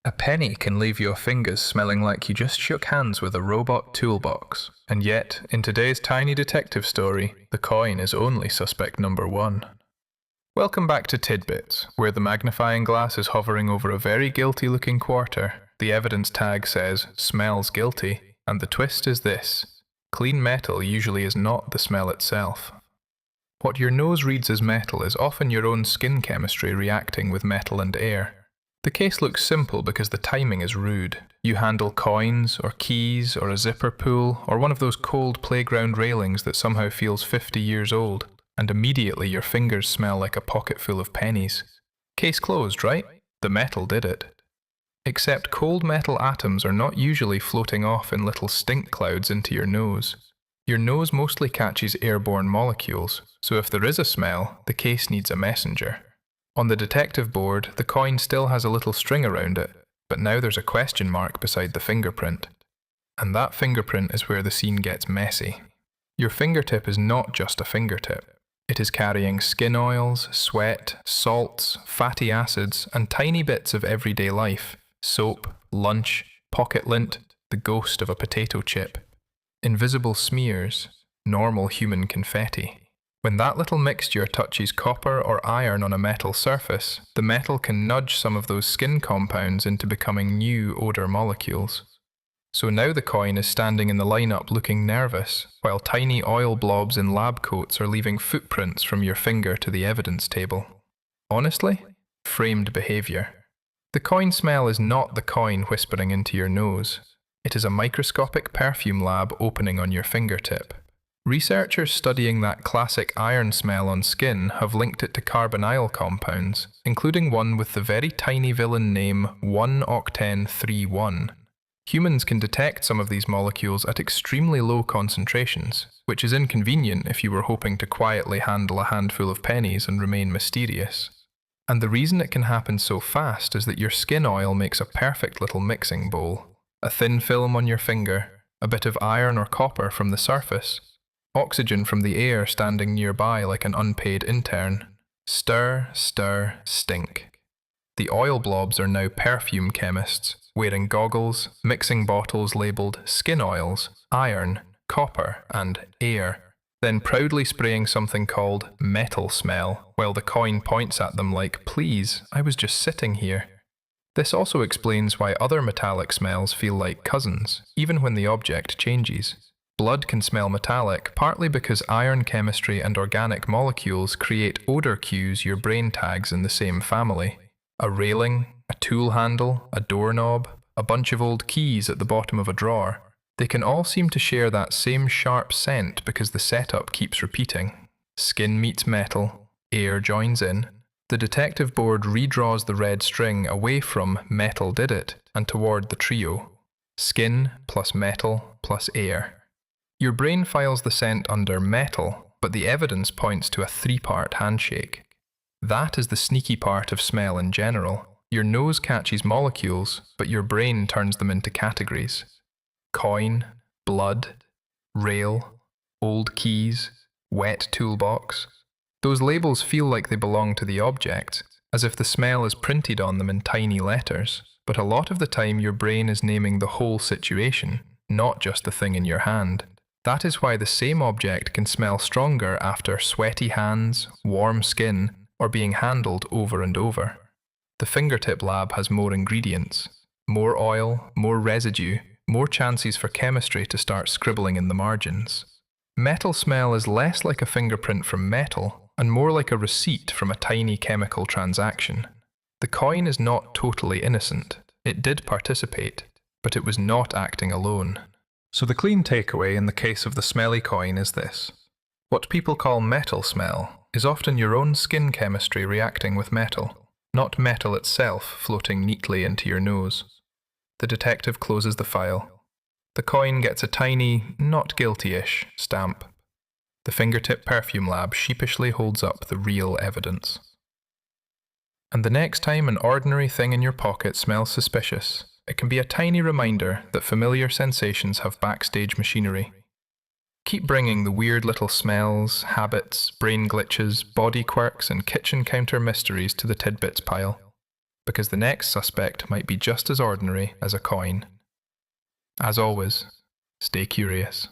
A penny can leave your fingers smelling like you just shook hands with a robot toolbox, and yet, in today's tiny detective story, the coin is only suspect number one. Welcome back to Tidbits, where the magnifying glass is hovering over a very guilty-looking quarter. The evidence tag says, "Smells guilty," and the twist is this: clean metal usually is not the smell itself. What your nose reads as metal is often your own skin chemistry reacting with metal and air. The case looks simple because the timing is rude. You handle coins, or keys, or a zipper pull, or one of those cold playground railings that somehow feels 50 years old, and immediately your fingers smell like a pocket full of pennies. Case closed, right? The metal did it. Except cold metal atoms are not usually floating off in little stink clouds into your nose. Your nose mostly catches airborne molecules, so if there is a smell, the case needs a messenger. On the detective board, the coin still has a little string around it, but now there's a question mark beside the fingerprint. And that fingerprint is where the scene gets messy. Your fingertip is not just a fingertip. It is carrying skin oils, sweat, salts, fatty acids, and tiny bits of everyday life: soap, lunch, pocket lint, the ghost of a potato chip. Invisible smears, normal human confetti. When that little mixture touches copper or iron on a metal surface, the metal can nudge some of those skin compounds into becoming new odor molecules. So now the coin is standing in the lineup looking nervous, while tiny oil blobs in lab coats are leaving footprints from your finger to the evidence table. Honestly, framed behavior. The coin smell is not the coin whispering into your nose. It is a microscopic perfume lab opening on your fingertip. Researchers studying that classic iron smell on skin have linked it to carbonyl compounds, including one with the very tiny villain name 1-octane-3-1. Humans can detect some of these molecules at extremely low concentrations, which is inconvenient if you were hoping to quietly handle a handful of pennies and remain mysterious. And the reason it can happen so fast is that your skin oil makes a perfect little mixing bowl. A thin film on your finger, a bit of iron or copper from the surface, oxygen from the air standing nearby like an unpaid intern. Stir, stir, stink. The oil blobs are now perfume chemists, wearing goggles, mixing bottles labelled skin oils, iron, copper, and air, then proudly spraying something called metal smell, while the coin points at them like, "Please, I was just sitting here." This also explains why other metallic smells feel like cousins, even when the object changes. Blood can smell metallic, partly because iron chemistry and organic molecules create odor cues your brain tags in the same family. A railing, a tool handle, a doorknob, a bunch of old keys at the bottom of a drawer. They can all seem to share that same sharp scent because the setup keeps repeating. Skin meets metal, air joins in. The detective board redraws the red string away from "metal did it" and toward the trio: skin plus metal plus air. Your brain files the scent under metal, but the evidence points to a three-part handshake. That is the sneaky part of smell in general. Your nose catches molecules, but your brain turns them into categories: coin, blood, rail, old keys, wet toolbox. Those labels feel like they belong to the object, as if the smell is printed on them in tiny letters, but a lot of the time your brain is naming the whole situation, not just the thing in your hand. That is why the same object can smell stronger after sweaty hands, warm skin, or being handled over and over. The fingertip lab has more ingredients, more oil, more residue, more chances for chemistry to start scribbling in the margins. Metal smell is less like a fingerprint from metal, and more like a receipt from a tiny chemical transaction. The coin is not totally innocent. It did participate, but it was not acting alone. So the clean takeaway in the case of the smelly coin is this: what people call metal smell is often your own skin chemistry reacting with metal, not metal itself floating neatly into your nose. The detective closes the file. The coin gets a tiny, not guilty-ish stamp. The fingertip perfume lab sheepishly holds up the real evidence. And the next time an ordinary thing in your pocket smells suspicious, it can be a tiny reminder that familiar sensations have backstage machinery. Keep bringing the weird little smells, habits, brain glitches, body quirks, and kitchen counter mysteries to the tidbits pile. because the next suspect might be just as ordinary as a coin. As always, stay curious.